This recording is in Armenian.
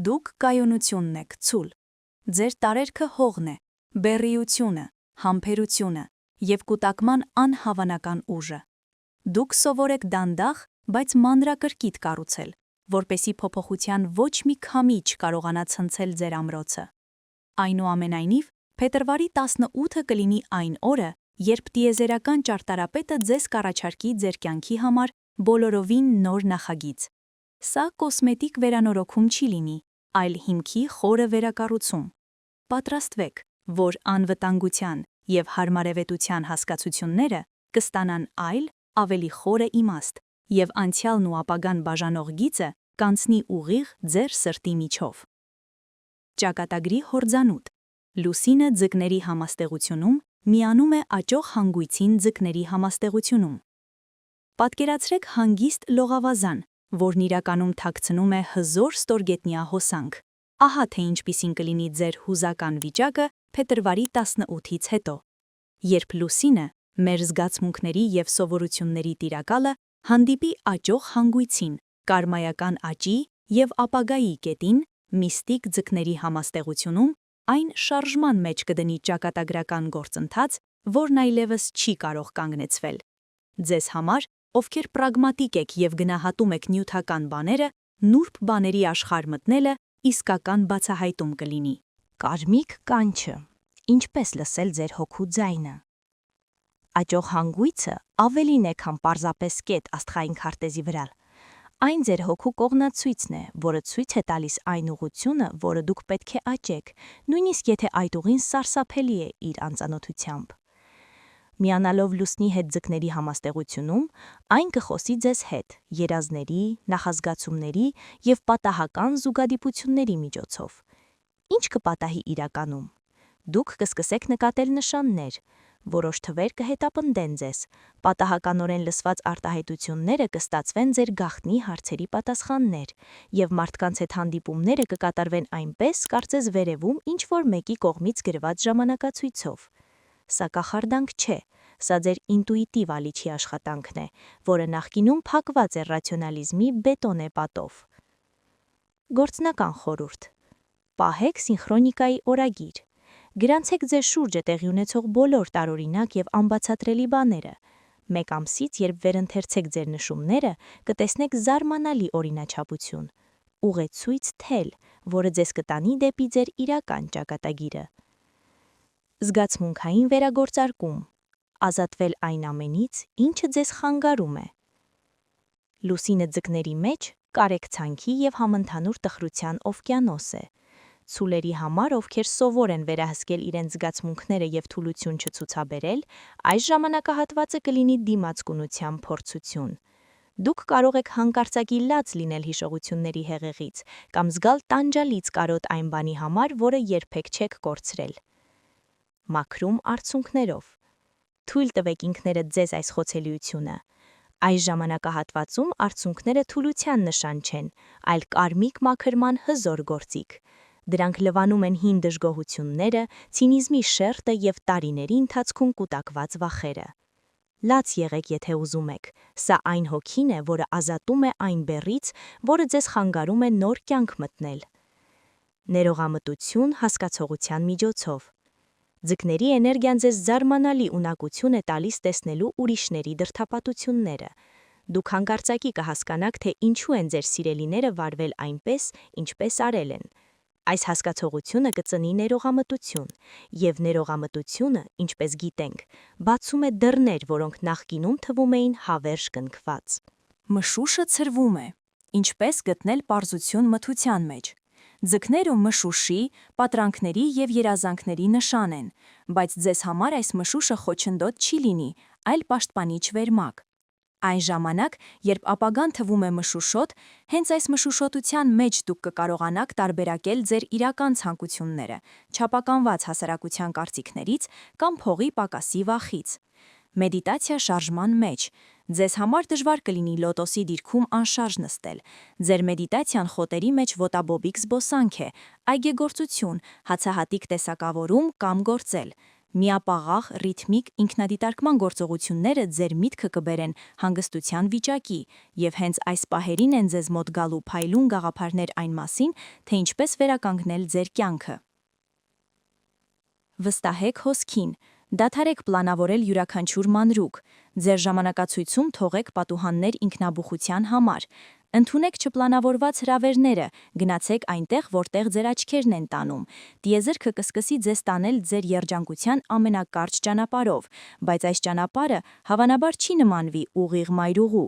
Դուք կայունությունն եք, ցուլ։ Ձեր տարերքը հողն է, բեռիությունը, համբերությունը և կուտակման անհավանական ուժը։ Դուք սովոր եք դանդաղ, բայց մանրակրկիտ կառուցել, որպեսզի փոփոխության ոչ մի քամի չկարողանա ցնցել ձեր ամրոցը։ Այնուամենայնիվ, փետրվարի 18-ը կլինի այն օրը, երբ տիեզերական ճարտարապետը ձեզ կառաջարկի ձեր կյանքի համար բոլորովին նոր նախագիծ։ Սա կոսմետիկ վերանորոգում չի լինի, այլ հիմքի խորը վերակառուցում։ Պատրաստվեք, որ անվտանգության և հարմարավետության հասկացությունները կստանան այլ, ավելի խորը իմաստ, և անցյալն ու ապագան բաժանող գիծը կանցնի ուղիղ ձեր սրտի միջով։ Ճակատագրի հորձանուտ։ Լուսինը ձկների համաստեղությունում միանում է աճող հանգույցին ձկների համաստեղությունում։ Պատկերացրեք հանգիստ լողավազան, որն իրականում թաքցնում է հզոր ստորգետնյա հոսանք։ Ահա թե ինչպիսին կլինի ձեր հուզական վիճակը փետրվարի 18-ից հետո, երբ լուսինը, մեր զգացմունքների և սովորությունների տիրակալը, հանդիպի աճող հանգույցին, կարմայական աճի և ապագայի կետին, միստիկ ձկների համաստեղությունում, այն շարժման մեջ կդնի ճակատագրական գործընթաց, որն այլևս չի կարող կանգնեցվել։ Ձեզ համար, ովքեր պրագմատիկ եք և գնահատում եք նյութական բաները, նուրբ բաների աշխարհ մտնելը իսկական բացահայտում կլինի։ Կարմիկ կանչը։ Ինչպես լսել ձեր հոգու ձայնը։ Աճող հանգույցը ավելին է, քան պարզապես կետ աստղային քարտեզի վրա։ Այն ձեր հոգու կողմնացույցն է, որը ցույց է տալիս այն ուղղությունը, որը դուք պետք է աճեք, նույնիսկ եթե այդ ուղին սարսափելի է իր անծանոթությամբ։ Միանալով լուսնի հետ ձկների համաստեղությունում, այն կխոսի ձեզ հետ երազների, նախազգացումների և պատահական զուգադիպությունների միջոցով։ Ինչ կպատահի իրականում։ Դուք կսկսեք նկատել նշաններ, որոշ թվեր կհետապնդեն ձեզ, պատահականորեն լսված արտահայտությունները կստացվեն ձեր գաղտնի հարցերի պատասխաններ, և մարդկանց հետ հանդիպումները կկատարվեն այնպես, կարծես վերևում ինչ-որ մեկի կողմից գրված ժամանակացույցով։ Սա կախարդանք չէ, սա ձեր ինտուիտիվ ալիչի աշխատանքն է, որը նախկինում փակված էր ռացիոնալիզմի բետոնե պատով։ Գործնական խորհուրդ։ Պահեք սինխրոնիկայի օրագիր։ Գրանցեք ձեր շուրջը տեղի ունեցող բոլոր տարօրինակ և անբացատրելի բաները։ Մեկ ամսից, երբ վերընթերցեք ձեր նշումները, կտեսնեք զարմանալի օրինաչափություն։ Ուղեցույց թել, որը ձեզ կտանի դեպի ձեր իրական ճակատագիրը։ Զգացմունքային վերագործարկում։ Ազատվել այն ամենից, ինչը ձեզ խանգարում է։ Լուսինը ձկների մեջ կարեկցանքի և համընդհանուր տխրության օվկիանոս է։ Ցուլերի համար, ովքեր սովոր են վերահսկել իրենց զգացմունքները և թուլություն չցուցաբերել, այս ժամանակահատվածը կլինի դիմացկունության փորձություն։ Դուք կարող եք հանկարծակի լաց լինել հիշողությունների հեղեղից կամ զգալ տանջալից կարոտ այն բանի համար, որը երբեք չեք կորցրել։ Մաքրում արցունքներով։ Թույլ տվեք ինքներդ ձեզ այս խոցելիությունը։ Այս ժամանակահատվածում արցունքները թուլության նշան չեն, այլ կարմիկ մաքրման հզոր գործիք։ Դրանք լվանում են հին դժգոհությունները, ցինիզմի շերտը և տարիների ընթացքում կուտակված վախերը։ Լաց եղեք, եթե ուզում եք, սա այն հոգին է, որը ազատում է այն բեռից, որը ձեզ խանգարում է նոր կյանք մտնել։ Ներողամտություն հասկացողության միջոցով։ Ձկների էներգիան ձեզ զարմանալի ունակություն է տալիս տեսնելու ուրիշների դրդապատությունները։ Դուք հանկարծակի կհասկանաք, թե ինչու են ձեր սիրելիները վարվել այնպես, ինչպես արել են։ Այս հասկացողությունը կծնի ներողամտություն, և ներողամտությունը, ինչպես գիտենք, բացում է դռներ, որոնք նախկինում թվում էին հավերժ կնքված։ Մշուշը ցրվում է։ Ինչպես գտնել պարզություն մթության մեջ։ Ձկները մշուշի, պատրանքների և երազանքների նշան են, բայց ձեզ համար այս մշուշը խոչընդոտ չի լինի, այլ պաշտպանիչ վերմակ։ Այն ժամանակ, երբ ապագան թվում է մշուշոտ, հենց այս մշուշոտության մեջ դուք կկարողանաք տարբերակել ձեր իրական ցանկությունները, չափականված հասարակության կարծիքներից կամ փողի պակասի վախից։ Մեդիտացիա շարժման մեջ։ Ձեզ համար դժվար կլինի լոտոսի դիրքում անշարժ նստել։ Ձեր մեդիտացիան խոտերի մեջ ոտաբոբիկ զբոսանք է, այգեգործություն, հացահատիկ տեսակավորում կամ գործել։ Միապաղաղ, ռիթմիկ ինքնադիտարկման գործողությունները ձեր միտքը կբերեն հանգստության վիճակի, եւ հենց այս պահերին են ձեզ մոտ գալու փայլուն գաղափարներ այն մասին, թե ինչպես վերականգնել ձեր կյանքը։ Վստահեք հոսքին, դադարեք պլանավորել յուրաքանչյուր մանրուք, ձեր ժամանակացույցում թողեք պատուհաններ ինքնաբուխության համար, ընդունեք չպլանավորված հրավերները, գնացեք այնտեղ, որտեղ ձեր աչքերն են տանում, տիեզերքը կսկսի ձեզ տանել ձեր երջանկության ամենակարճ ճանապարհով, բայց այս ճանապարհը հավանաբար չի նմանվի ուղիղ մայրուղու։